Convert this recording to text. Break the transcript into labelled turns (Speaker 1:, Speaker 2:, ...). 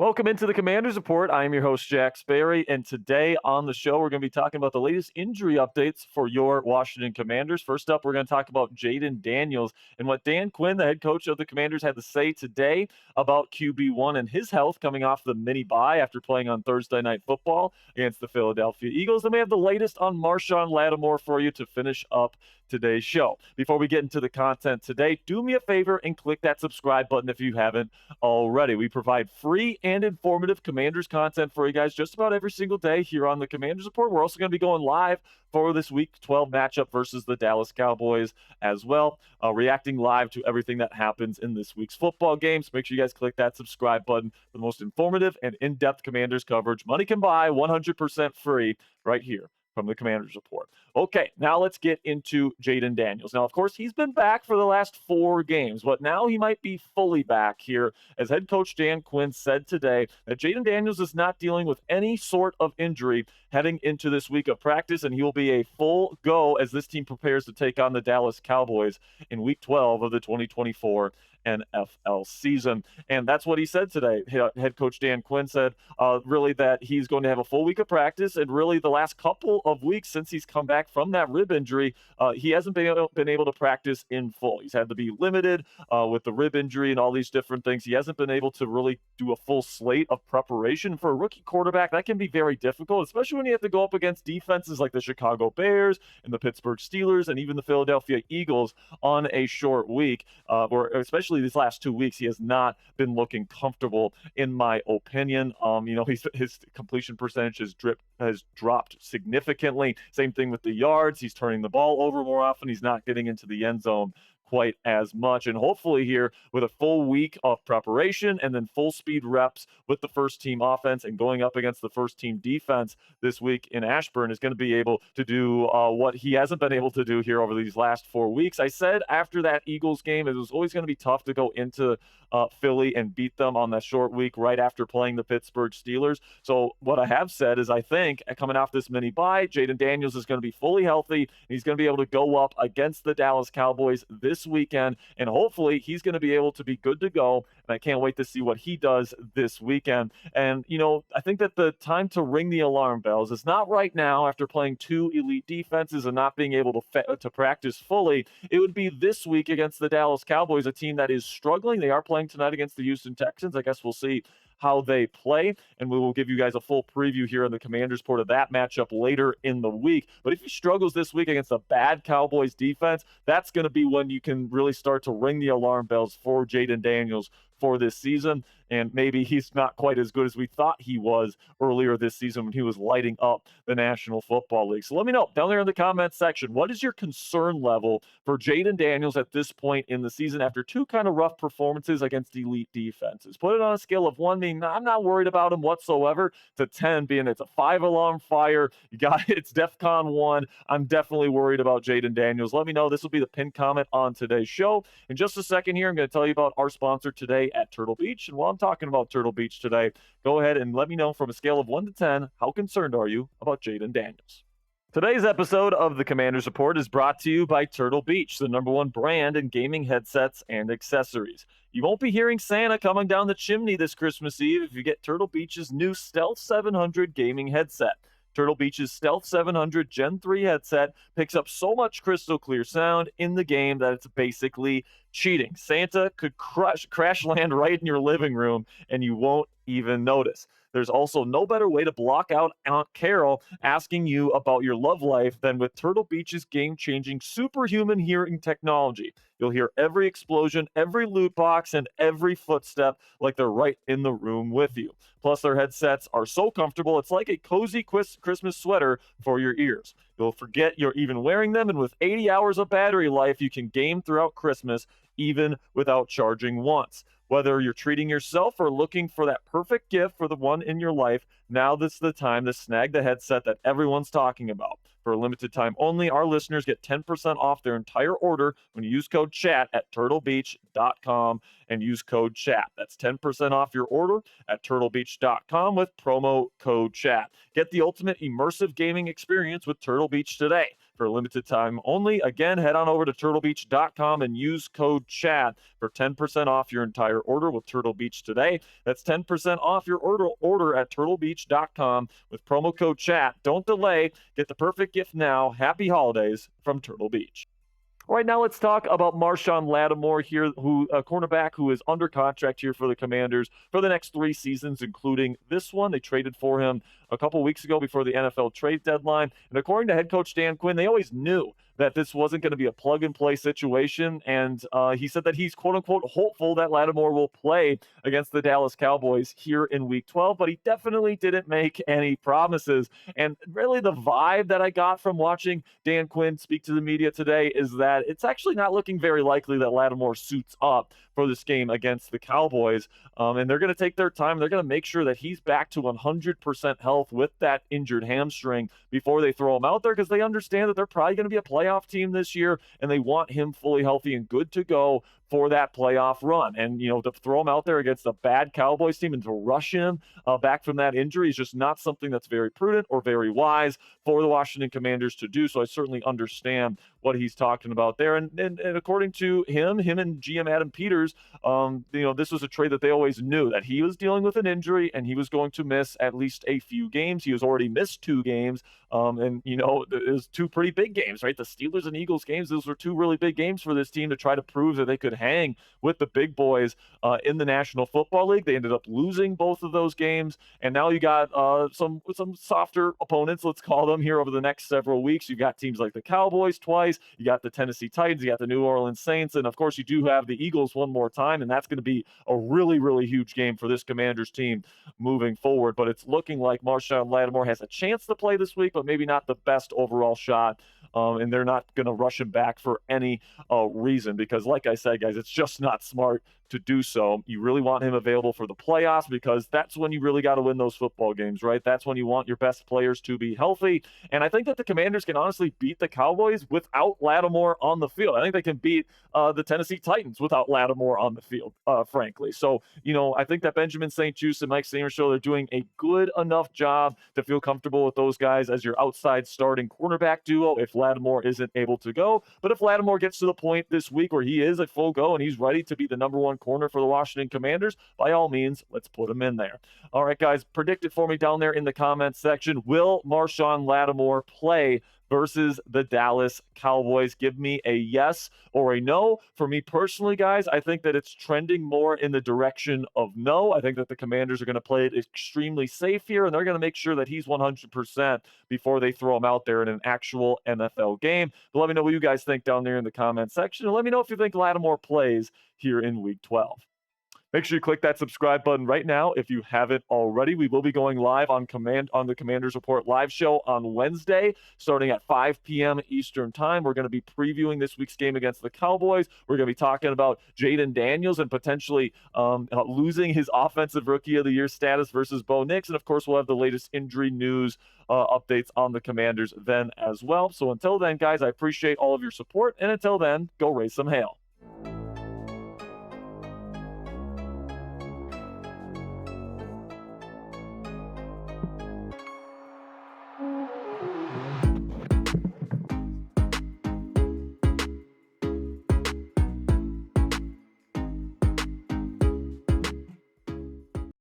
Speaker 1: Welcome into the Commander's Report. I am your host, Jack Sperry, and today on the show, we're going to be talking about the latest injury updates for your Washington Commanders. First up, we're going to talk about Jayden Daniels and what Dan Quinn, the head coach of the Commanders, had to say today about QB1 and his health coming off the mini bye after playing on Thursday Night Football against the Philadelphia Eagles. And we have the latest on Marshon Lattimore for you to finish up today's show. Before we get into the content today, do me a favor and click that subscribe button if you haven't already. We provide free and informative Commanders content for you guys just about every single day here on the Commanders Report. We're also going to be going live for this Week 12 matchup versus the Dallas Cowboys as well, reacting live to everything that happens in this week's football games. Make sure you guys click that subscribe button for the most informative and in-depth Commanders coverage money can buy, 100% free, right here from the Commanders Report. Okay, now let's get into Jayden Daniels. Now, of course, he's been back for the last 4 games, but now he might be fully back here, as head coach Dan Quinn said today that Jayden Daniels is not dealing with any sort of injury heading into this week of practice, and he will be a full go as this team prepares to take on the Dallas Cowboys in Week 12 of the 2024 NFL season. And that's what he said today. Head coach Dan Quinn said really that he's going to have a full week of practice, and really the last couple of weeks since he's come back from that rib injury, he hasn't been able to practice in full. He's had to be limited with the rib injury and all these different things. He hasn't been able to really do a full slate of preparation for a rookie quarterback. That can be very difficult, especially when you have to go up against defenses like the Chicago Bears and the Pittsburgh Steelers and even the Philadelphia Eagles on a short week, or especially these last 2 weeks. He has not been looking comfortable, in my opinion. His completion percentage has dropped significantly. Same thing with the yards. He's turning the ball over more often. He's not getting into the end zone quite as much. And hopefully here, with a full week of preparation and then full speed reps with the first team offense and going up against the first team defense this week in Ashburn, is going to be able to do what he hasn't been able to do here over these last 4 weeks. I said after that Eagles game, it was always going to be tough to go into Philly and beat them on that short week right after playing the Pittsburgh Steelers. So what I have said is, I think coming off this mini bye, Jayden Daniels is going to be fully healthy. He's going to be able to go up against the Dallas Cowboys this weekend, and hopefully he's going to be able to be good to go. And I can't wait to see what he does this weekend. And, I think that the time to ring the alarm bells is not right now after playing 2 elite defenses and not being able to practice fully. It would be this week against the Dallas Cowboys, a team that is struggling. They are playing tonight against the Houston Texans. I guess we'll see how they play, and we will give you guys a full preview here on the Commanders Report of that matchup later in the week. But if he struggles this week against a bad Cowboys defense, that's going to be when you can really start to ring the alarm bells for Jayden Daniels for this season. And maybe he's not quite as good as we thought he was earlier this season when he was lighting up the National Football League. So let me know down there in the comments section, what is your concern level for Jayden Daniels at this point in the season after 2 kind of rough performances against elite defenses? Put it on a scale of 1 being I'm not worried about him whatsoever, to 10 being it's a 5-alarm fire. You got it's DEFCON 1. I'm definitely worried about Jayden Daniels. Let me know. This will be the pinned comment on today's show. In just a second here, I'm going to tell you about our sponsor today at Turtle Beach. And while I'm talking about Turtle Beach today, go ahead and let me know from a scale of 1 to 10, how concerned are you about Jayden Daniels? Today's episode of the Commanders Report is brought to you by Turtle Beach, the #1 brand in gaming headsets and accessories. You won't be hearing Santa coming down the chimney this Christmas Eve if you get Turtle Beach's new Stealth 700 gaming headset. Turtle Beach's Stealth 700 Gen 3 headset picks up so much crystal clear sound in the game that it's basically cheating. Santa could crash land right in your living room and you won't even notice. There's also no better way to block out Aunt Carol asking you about your love life than with Turtle Beach's game-changing superhuman hearing technology. You'll hear every explosion, every loot box, and every footstep like they're right in the room with you. Plus, their headsets are so comfortable, it's like a cozy Christmas sweater for your ears. You'll forget you're even wearing them, and with 80 hours of battery life, you can game throughout Christmas, even without charging once. Whether you're treating yourself or looking for that perfect gift for the one in your life, now this is the time to snag the headset that everyone's talking about. For a limited time only, our listeners get 10% off their entire order when you use code CHAT at turtlebeach.com and use code CHAT. That's 10% off your order at turtlebeach.com with promo code CHAT. Get the ultimate immersive gaming experience with Turtle Beach today. for a limited time only. Again, head on over to turtlebeach.com and use code CHAT for 10% off your entire order with Turtle Beach today. That's 10% off your order at turtlebeach.com with promo code CHAT. Don't delay. Get the perfect gift now. Happy holidays from Turtle Beach. All right, now let's talk about Marshon Lattimore here, who a cornerback who is under contract here for the Commanders for the next 3 seasons, including this one. They traded for him a couple weeks ago before the NFL trade deadline. And according to head coach Dan Quinn, they always knew that this wasn't going to be a plug-and-play situation. And he said that he's, quote-unquote, hopeful that Lattimore will play against the Dallas Cowboys here in Week 12, but he definitely didn't make any promises. And really the vibe that I got from watching Dan Quinn speak to the media today is that it's actually not looking very likely that Lattimore suits up for this game against the Cowboys. And they're going to take their time. They're going to make sure that he's back to 100% health with that injured hamstring before they throw him out there, because they understand that they're probably going to be a playoff team this year, and they want him fully healthy and good to go for that playoff run. And, to throw him out there against a bad Cowboys team and to rush him back from that injury is just not something that's very prudent or very wise for the Washington Commanders to do. So I certainly understand what he's talking about there. And according to him and GM Adam Peters, this was a trade that they always knew that he was dealing with an injury and he was going to miss at least a few games. He has already missed 2 games. It was 2 pretty big games, right? The Steelers and Eagles games, those were 2 really big games for this team to try to prove that they could hang with the big boys in the National Football League. They ended up losing both of those games, and now you got some softer opponents, let's call them, here over the next several weeks. You got teams like the Cowboys twice, you got the Tennessee Titans, you got the New Orleans Saints, and of course you do have the Eagles one more time, and that's going to be a really, really huge game for this Commanders team moving forward. But it's looking like Marshon Lattimore has a chance to play this week, but maybe not the best overall shot. And they're not going to rush him back for any reason, because like I said, guys, it's just not smart to do so. You really want him available for the playoffs, because that's when you really got to win those football games, right? That's when you want your best players to be healthy. And I think that the Commanders can honestly beat the Cowboys without Lattimore on the field. I think they can beat the Tennessee Titans without Lattimore on the field, frankly. So, I think that Benjamin St-Juste and Mike Sainrishow, they're doing a good enough job to feel comfortable with those guys as your outside starting cornerback duo if Lattimore isn't able to go. But if Lattimore gets to the point this week where he is at full go and he's ready to be the number 1 corner for the Washington Commanders, by all means, let's put him in there. All right, guys, predict it for me down there in the comments section. Will Marshon Lattimore play versus the Dallas Cowboys? Give me a yes or a no. For me personally, guys, I think that it's trending more in the direction of no. I think that the Commanders are going to play it extremely safe here, and they're going to make sure that he's 100% before they throw him out there in an actual NFL game. But let me know what you guys think down there in the comment section, and let me know if you think Lattimore plays here in Week 12. Make sure you click that subscribe button right now if you haven't already. We will be going live on the Commanders Report live show on Wednesday, starting at 5 p.m. Eastern time. We're going to be previewing this week's game against the Cowboys. We're going to be talking about Jayden Daniels and potentially losing his Offensive Rookie of the Year status versus Bo Nix. And of course, we'll have the latest injury news updates on the Commanders then as well. So until then, guys, I appreciate all of your support. And until then, go raise some hail.